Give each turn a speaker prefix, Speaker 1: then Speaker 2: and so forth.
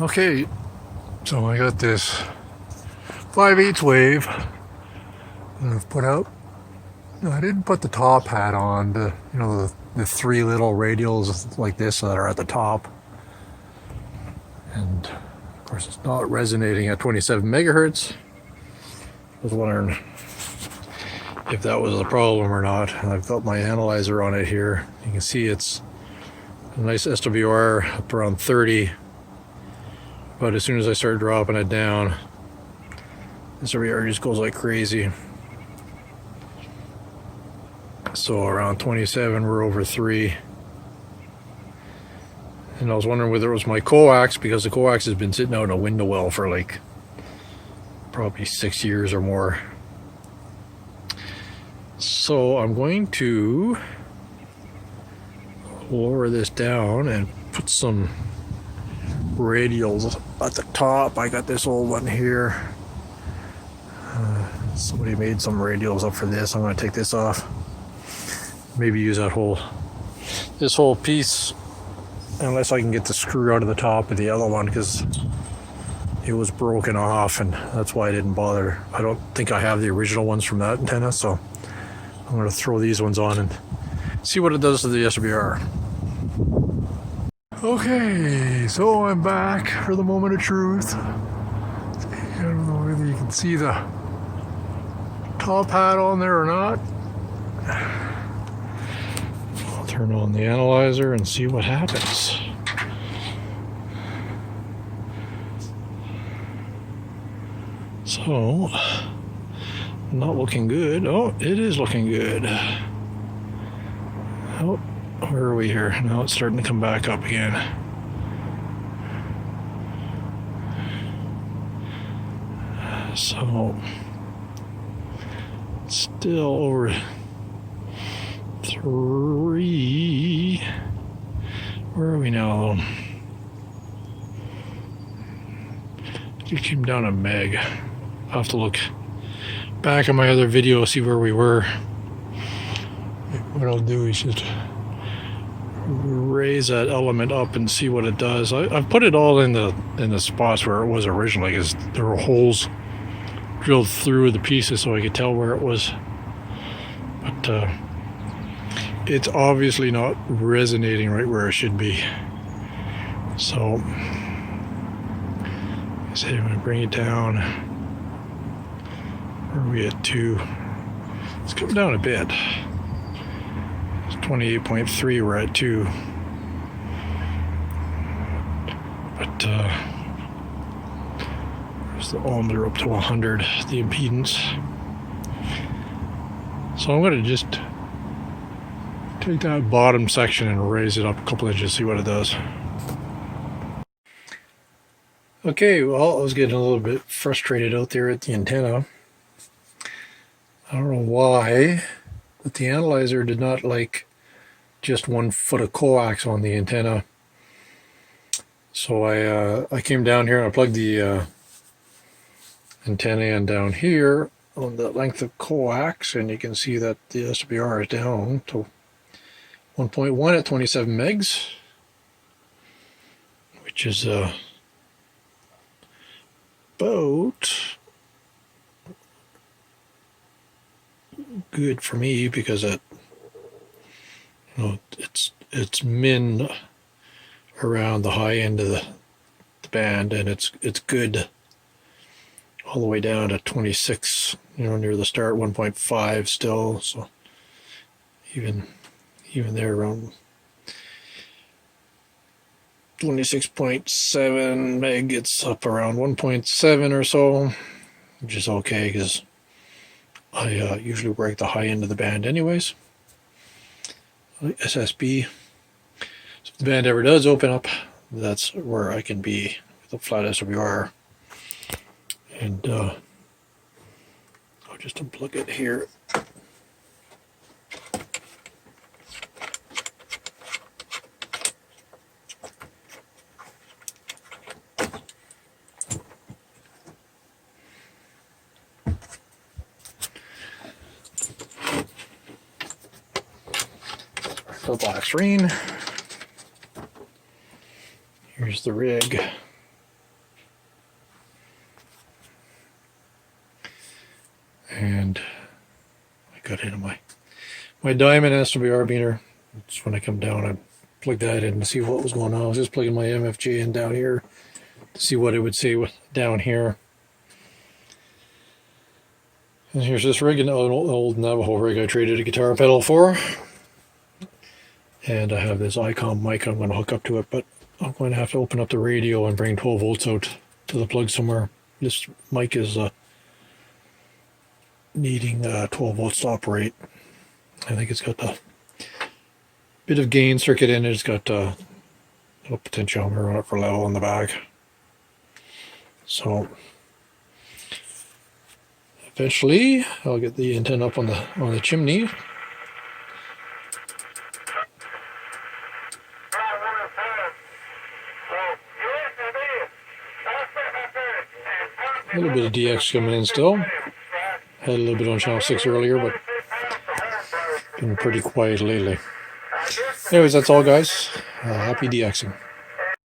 Speaker 1: Okay, so I got this 5/8 wave that I've put out. I didn't put the top hat on, the three little radials like this that are at the top. And of course it's not resonating at 27 megahertz. I was wondering if that was a problem or not. And I've got my analyzer on it here. You can see it's a nice SWR up around 30. But as soon as I start dropping it down, this SWR just goes like crazy. So around 27, we're over 3. And I was wondering whether it was my Coax, because the Coax has been sitting out in a window well for like probably 6 years or more. So I'm going to lower this down and put some radials at the top. I got this old one here. Somebody made some radials up for this. I'm going to take this off. Maybe use this whole piece, unless I can get the screw out of the top of the other one, because it was broken off, and that's why I didn't bother. I don't think I have the original ones from that antenna, so I'm going to throw these ones on and see what it does to the SWR. Okay, so I'm back for the moment of truth. I don't know whether you can see the top hat on there or not. I'll turn on the analyzer and see what happens. So, not looking good. Oh, it is looking good. Oh, where are we here? Now it's starting to come back up again. So, still over 3. Where are we now? It came down a meg. I'll have to look back at my other video, see where we were. What I'll do is just raise that element up and see what it does. I've put it all in the spots where it was originally, because there were holes drilled through the pieces so I could tell where it was. But it's obviously not resonating right where it should be. So I say I'm going to bring it down. Where are we at 2? Let's come down a bit. It's 28.3, we're at 2. But there's the ohms are up to 100, the impedance. So I'm going to just take that bottom section and raise it up a couple inches, see what it does. Okay, well, I was getting a little bit frustrated out there at the antenna. I don't know why, but the analyzer did not like just 1 foot of coax on the antenna. So I came down here and I plugged the antenna in down here on the length of coax, and you can see that the SWR is down to 1.1 at 27 megs, which is about good for me, because it's min around the high end of the band, and it's good all the way down to 26, near the start, 1.5 still. So even there around 26.7 meg, it's up around 1.7 or so, which is okay, because I usually break the high end of the band anyways. SSB. So if the band ever does open up, that's where I can be with a flat SWR. And I'll just unplug it here. The black screen. Here's the rig. my diamond SWR meter. Just when I come down, I plug that in to see what was going on. I was just plugging my MFJ in down here to see what it would say down here. And here's this rig, an old Navajo rig I traded a guitar pedal for. And I have this ICOM mic I'm going to hook up to it, but I'm going to have to open up the radio and bring 12 volts out to the plug somewhere. This mic is needing 12 volts to operate. I think it's got a bit of gain circuit in it. It's got a little potentiometer on it for level on the back. So eventually I'll get the antenna up on the chimney. A little bit of DX coming in still. Had a little bit on channel 6 earlier, but been pretty quiet lately. Anyways, that's all, guys. Happy DXing.